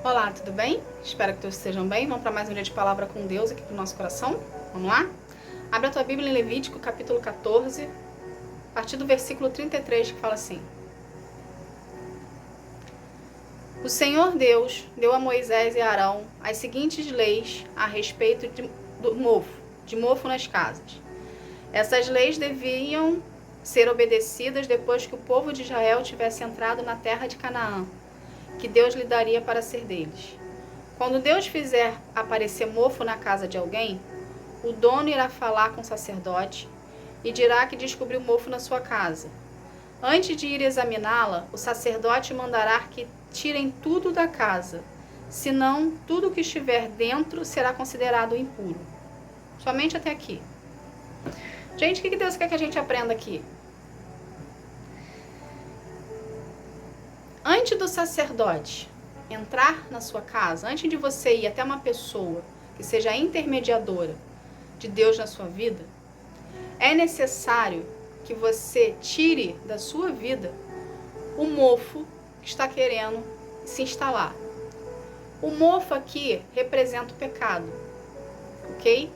Olá, tudo bem? Espero que todos estejam bem. Vamos para mais um dia de palavra com Deus aqui para o nosso coração? Vamos lá? Abre a tua Bíblia em Levítico, capítulo 14, a partir do versículo 33, que fala assim: O Senhor Deus deu a Moisés e a Arão as seguintes leis a respeito de mofo nas casas. Essas leis deviam ser obedecidas depois que o povo de Israel tivesse entrado na terra de Canaã, que Deus lhe daria para ser deles. Quando Deus fizer aparecer mofo na casa de alguém, o dono irá falar com o sacerdote e dirá que descobriu mofo na sua casa. Antes de ir examiná-la, o sacerdote mandará que tirem tudo da casa, senão tudo que estiver dentro será considerado impuro. Somente até aqui. Gente, o que Deus quer que a gente aprenda aqui? Antes do sacerdote entrar na sua casa, antes de você ir até uma pessoa que seja a intermediadora de Deus na sua vida, é necessário que você tire da sua vida o mofo que está querendo se instalar. O mofo aqui representa o pecado, ok?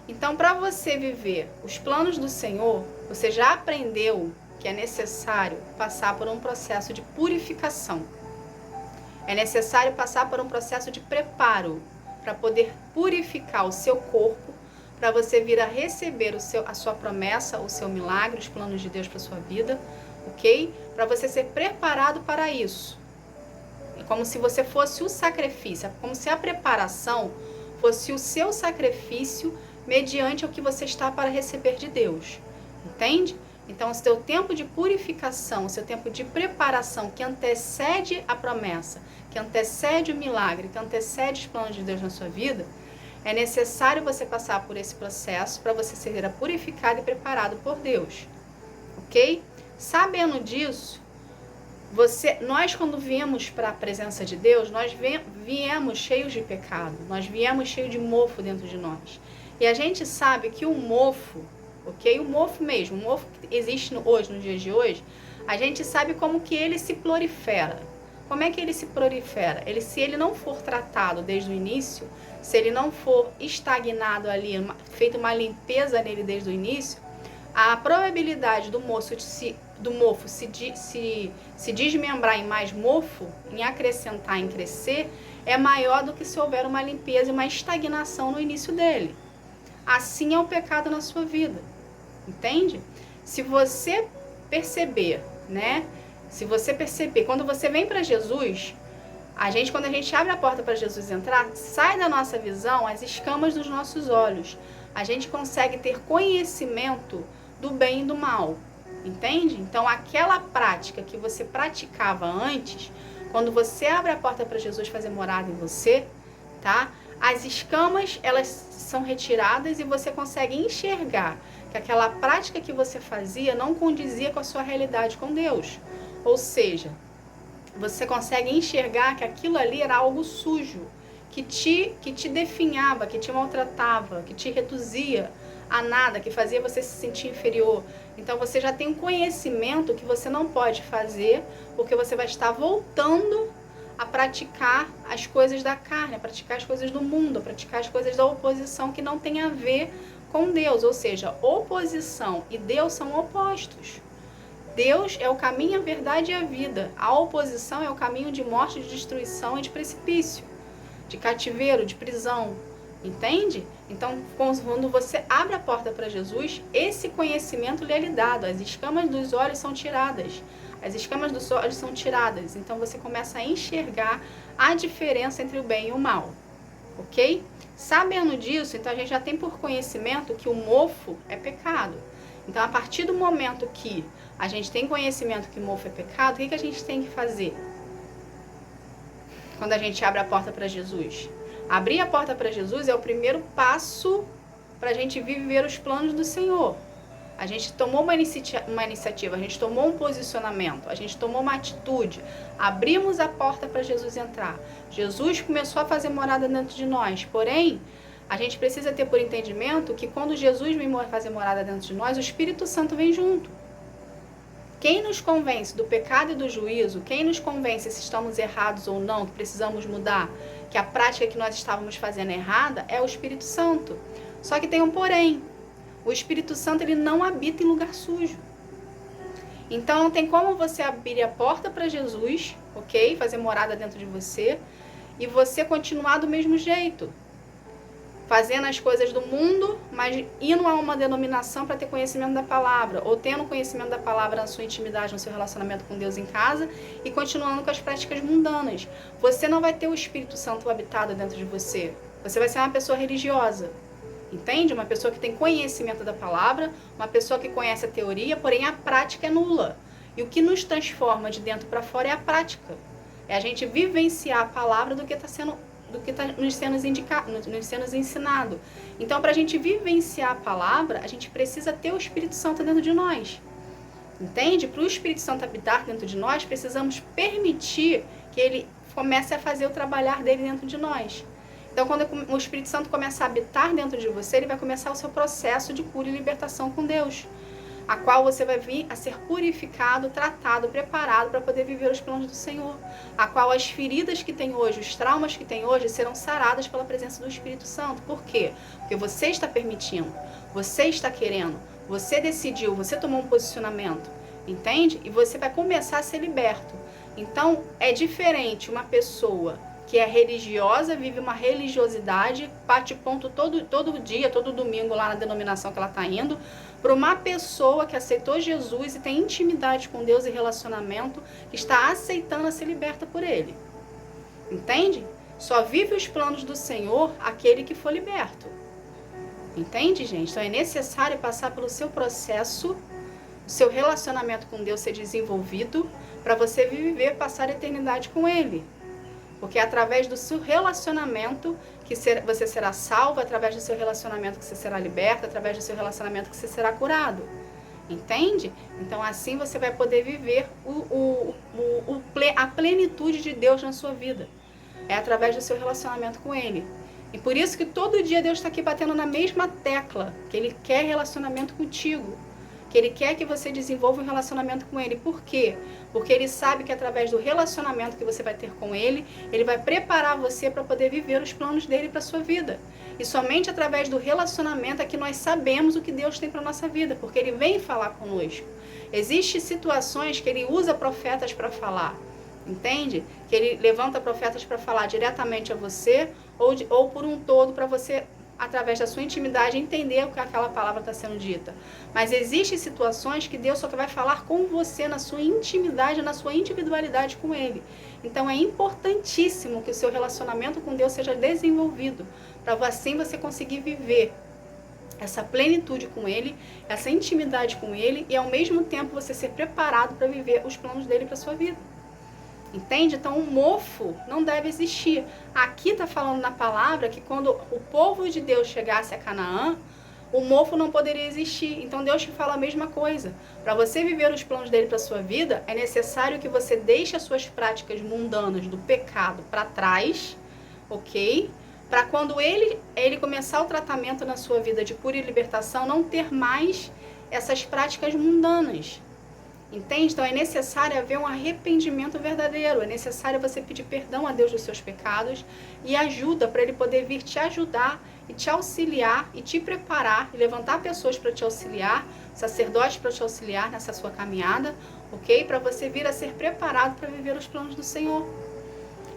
Então, para você viver os planos do Senhor, você já aprendeu que é necessário passar por um processo de purificação. É necessário passar por um processo de preparo para poder purificar o seu corpo, para você vir a receber a sua promessa, o seu milagre, os planos de Deus para sua vida, ok? Para você ser preparado para isso. É como se você fosse o sacrifício, é como se a preparação fosse o seu sacrifício mediante o que você está para receber de Deus. Entende? Então, o seu tempo de purificação, o seu tempo de preparação que antecede a promessa, que antecede o milagre, que antecede os planos de Deus na sua vida, é necessário você passar por esse processo para você ser purificado e preparado por Deus. Ok? Sabendo disso, nós quando viemos para a presença de Deus, nós viemos cheios de pecado, nós viemos cheios de mofo dentro de nós. E a gente sabe que o mofo, ok? O mofo mesmo, o mofo que existe hoje, nos dias de hoje, a gente sabe como que ele se prolifera. Como é que ele se prolifera? Se ele não for tratado desde o início, se ele não for estagnado ali, feito uma limpeza nele desde o início, a probabilidade do mofo se desmembrar em mais mofo, em acrescentar, em crescer, é maior do que se houver uma limpeza e uma estagnação no início dele. Assim é o pecado na sua vida, entende? Se você perceber, né? Se você perceber, quando você vem para Jesus, quando a gente abre a porta para Jesus entrar, sai da nossa visão as escamas dos nossos olhos. A gente consegue ter conhecimento do bem e do mal, entende? Então, aquela prática que você praticava antes, quando você abre a porta para Jesus fazer morada em você, tá? As escamas, elas são retiradas e você consegue enxergar que aquela prática que você fazia não condizia com a sua realidade com Deus. Ou seja, você consegue enxergar que aquilo ali era algo sujo, que te definhava, que te maltratava, que te reduzia a nada, que fazia você se sentir inferior. Então você já tem um conhecimento que você não pode fazer, porque você vai estar voltando a praticar as coisas da carne, a praticar as coisas do mundo, a praticar as coisas da oposição que não tem a ver com Deus. Ou seja, oposição e Deus são opostos. Deus é o caminho, a verdade e a vida. A oposição é o caminho de morte, de destruição e de precipício, de cativeiro, de prisão. Entende? Então, quando você abre a porta para Jesus, esse conhecimento lhe é dado. As escamas dos olhos são tiradas. As escamas dos olhos são tiradas. Então, você começa a enxergar a diferença entre o bem e o mal. Ok? Sabendo disso, então a gente já tem por conhecimento que o mofo é pecado. Então, a partir do momento que a gente tem conhecimento que mofo é pecado, o que a gente tem que fazer? Quando a gente abre a porta para Jesus? Abrir a porta para Jesus é o primeiro passo para a gente viver os planos do Senhor. A gente tomou uma iniciativa, a gente tomou um posicionamento, a gente tomou uma atitude, abrimos a porta para Jesus entrar. Jesus começou a fazer morada dentro de nós, porém, a gente precisa ter por entendimento que quando Jesus vem fazer morada dentro de nós, o Espírito Santo vem junto. Quem nos convence do pecado e do juízo, quem nos convence se estamos errados ou não, que precisamos mudar, que a prática que nós estávamos fazendo é errada, é o Espírito Santo. Só que tem um porém. O Espírito Santo, ele não habita em lugar sujo. Então não tem como você abrir a porta para Jesus, ok? Fazer morada dentro de você e você continuar do mesmo jeito. Fazendo as coisas do mundo, mas indo a uma denominação para ter conhecimento da palavra, ou tendo conhecimento da palavra na sua intimidade, no seu relacionamento com Deus em casa, e continuando com as práticas mundanas. Você não vai ter o Espírito Santo habitado dentro de você. Você vai ser uma pessoa religiosa, entende? Uma pessoa que tem conhecimento da palavra, uma pessoa que conhece a teoria, porém a prática é nula. E o que nos transforma de dentro para fora é a prática. É a gente vivenciar a palavra do que está nos sendo ensinado. Então, para a gente vivenciar a palavra, a gente precisa ter o Espírito Santo dentro de nós. Entende? Para o Espírito Santo habitar dentro de nós, precisamos permitir que ele comece a fazer o trabalhar dele dentro de nós. Então, quando o Espírito Santo começar a habitar dentro de você, ele vai começar o seu processo de cura e libertação com Deus, a qual você vai vir a ser purificado, tratado, preparado para poder viver os planos do Senhor, a qual as feridas que tem hoje, os traumas que tem hoje, serão saradas pela presença do Espírito Santo. Por quê? Porque você está permitindo, você está querendo, você decidiu, você tomou um posicionamento, entende? E você vai começar a ser liberto. Então, é diferente uma pessoa que é religiosa, vive uma religiosidade, bate ponto todo dia, todo domingo lá na denominação que ela está indo, para uma pessoa que aceitou Jesus e tem intimidade com Deus e relacionamento, que está aceitando a ser liberta por Ele. Entende? Só vive os planos do Senhor aquele que for liberto. Entende, gente? Então é necessário passar pelo seu processo, o seu relacionamento com Deus ser desenvolvido, para você viver, passar a eternidade com Ele. Porque é através do seu relacionamento que você será salvo, através do seu relacionamento que você será liberto, através do seu relacionamento que você será curado. Entende? Então assim você vai poder viver a plenitude de Deus na sua vida. É através do seu relacionamento com Ele. E por isso que todo dia Deus está aqui batendo na mesma tecla, que Ele quer relacionamento contigo. Que Ele quer que você desenvolva um relacionamento com Ele. Por quê? Porque Ele sabe que através do relacionamento que você vai ter com Ele, Ele vai preparar você para poder viver os planos dEle para a sua vida. E somente através do relacionamento é que nós sabemos o que Deus tem para a nossa vida, porque Ele vem falar conosco. Existem situações que Ele usa profetas para falar, entende? Que Ele levanta profetas para falar diretamente a você ou por um todo para você, através da sua intimidade, entender o que aquela palavra está sendo dita. Mas existem situações que Deus só vai falar com você, na sua intimidade, na sua individualidade com Ele. Então é importantíssimo que o seu relacionamento com Deus seja desenvolvido, para assim você conseguir viver essa plenitude com Ele, essa intimidade com Ele, e ao mesmo tempo você ser preparado para viver os planos dEle para a sua vida. Entende? Então o mofo não deve existir. Aqui está falando na palavra que quando o povo de Deus chegasse a Canaã, o mofo não poderia existir. Então Deus te fala a mesma coisa. Para você viver os planos dele para a sua vida, é necessário que você deixe as suas práticas mundanas do pecado para trás, ok? Para quando ele começar o tratamento na sua vida de cura e libertação, não ter mais essas práticas mundanas. Entende? Então é necessário haver um arrependimento verdadeiro, é necessário você pedir perdão a Deus dos seus pecados e ajuda para Ele poder vir te ajudar e te auxiliar e te preparar e levantar pessoas para te auxiliar, sacerdotes para te auxiliar nessa sua caminhada, ok? Para você vir a ser preparado para viver os planos do Senhor.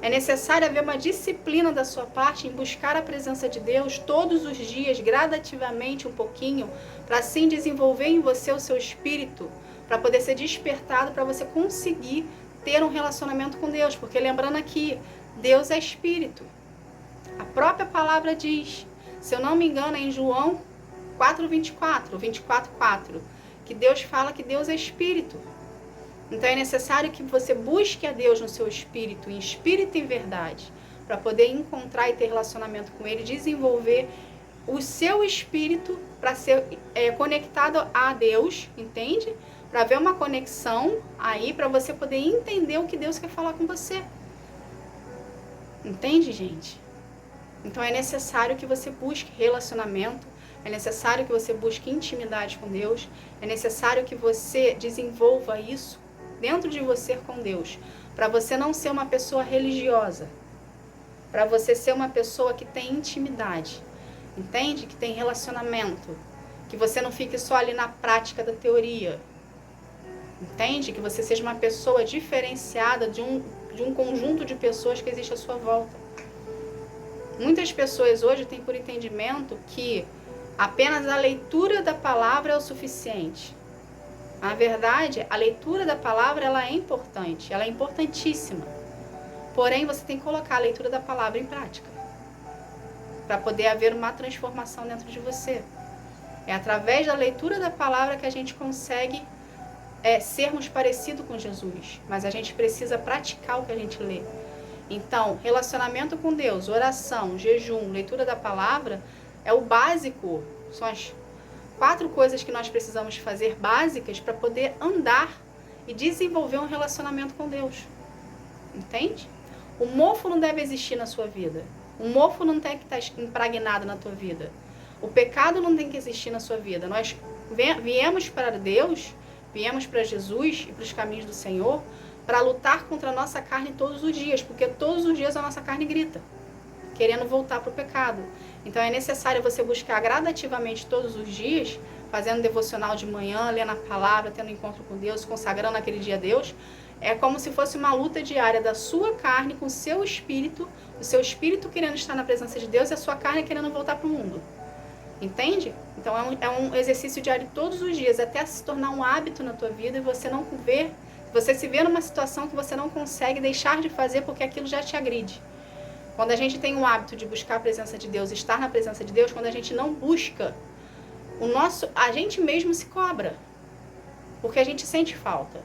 É necessário haver uma disciplina da sua parte em buscar a presença de Deus todos os dias, gradativamente um pouquinho, para assim desenvolver em você o seu espírito, para poder ser despertado, para você conseguir ter um relacionamento com Deus. Porque lembrando aqui, Deus é espírito. A própria palavra diz, se eu não me engano, é em João 24:4, que Deus fala que Deus é espírito. Então é necessário que você busque a Deus no seu espírito, em espírito e em verdade, para poder encontrar e ter relacionamento com Ele, desenvolver o seu espírito para ser conectado a Deus, entende? Para haver uma conexão aí, para você poder entender o que Deus quer falar com você. Entende, gente? Então é necessário que você busque relacionamento, é necessário que você busque intimidade com Deus, é necessário que você desenvolva isso dentro de você com Deus, para você não ser uma pessoa religiosa, para você ser uma pessoa que tem intimidade, entende? Que tem relacionamento, que você não fique só ali na prática da teoria, entende? Que você seja uma pessoa diferenciada de um conjunto de pessoas que existe à sua volta. Muitas pessoas hoje têm por entendimento que apenas a leitura da palavra é o suficiente. Na verdade, a leitura da palavra ela é importante, ela é importantíssima. Porém, você tem que colocar a leitura da palavra em prática, para poder haver uma transformação dentro de você. É através da leitura da palavra que a gente consegue sermos parecidos com Jesus, mas a gente precisa praticar o que a gente lê. Então, relacionamento com Deus, oração, jejum, leitura da palavra é o básico, são as 4 coisas que nós precisamos fazer básicas para poder andar e desenvolver um relacionamento com Deus. Entende? O mofo não deve existir na sua vida. O mofo não tem que estar impregnado na tua vida. O pecado não tem que existir na sua vida. Nós viemos para Deus, viemos para Jesus e para os caminhos do Senhor para lutar contra a nossa carne todos os dias, porque todos os dias a nossa carne grita, querendo voltar para o pecado. Então é necessário você buscar gradativamente todos os dias, fazendo devocional de manhã, lendo a palavra, tendo encontro com Deus, consagrando aquele dia a Deus. É como se fosse uma luta diária da sua carne com o seu espírito querendo estar na presença de Deus e a sua carne querendo voltar para o mundo. Entende? Então é um exercício diário todos os dias, até se tornar um hábito na tua vida e você se vê numa situação que você não consegue deixar de fazer porque aquilo já te agride. Quando a gente tem o hábito de buscar a presença de Deus, estar na presença de Deus, quando a gente não busca, a gente mesmo se cobra, porque a gente sente falta.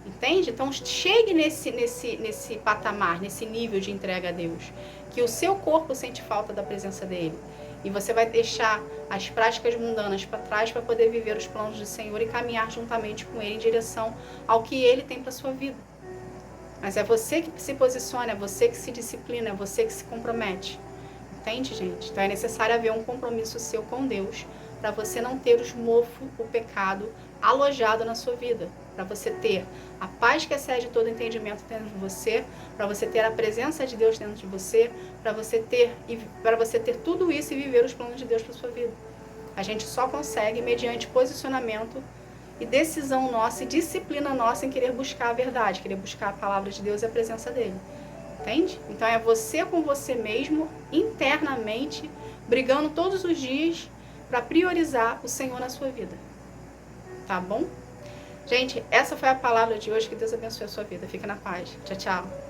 Entende? Então chegue nesse patamar, nesse nível de entrega a Deus, que o seu corpo sente falta da presença dele. E você vai deixar as práticas mundanas para trás para poder viver os planos do Senhor e caminhar juntamente com Ele em direção ao que Ele tem para a sua vida. Mas é você que se posiciona, é você que se disciplina, é você que se compromete. Entende, gente? Então é necessário haver um compromisso seu com Deus para você não ter os mofos, o pecado alojado na sua vida. Para você ter a paz que excede todo entendimento dentro de você, para você ter a presença de Deus dentro de você, para você ter tudo isso e viver os planos de Deus para sua vida. A gente só consegue mediante posicionamento e decisão nossa e disciplina nossa em querer buscar a verdade, querer buscar a palavra de Deus e a presença dele. Entende? Então é você com você mesmo, internamente, brigando todos os dias para priorizar o Senhor na sua vida. Tá bom? Gente, essa foi a palavra de hoje. Que Deus abençoe a sua vida. Fica na paz. Tchau, tchau.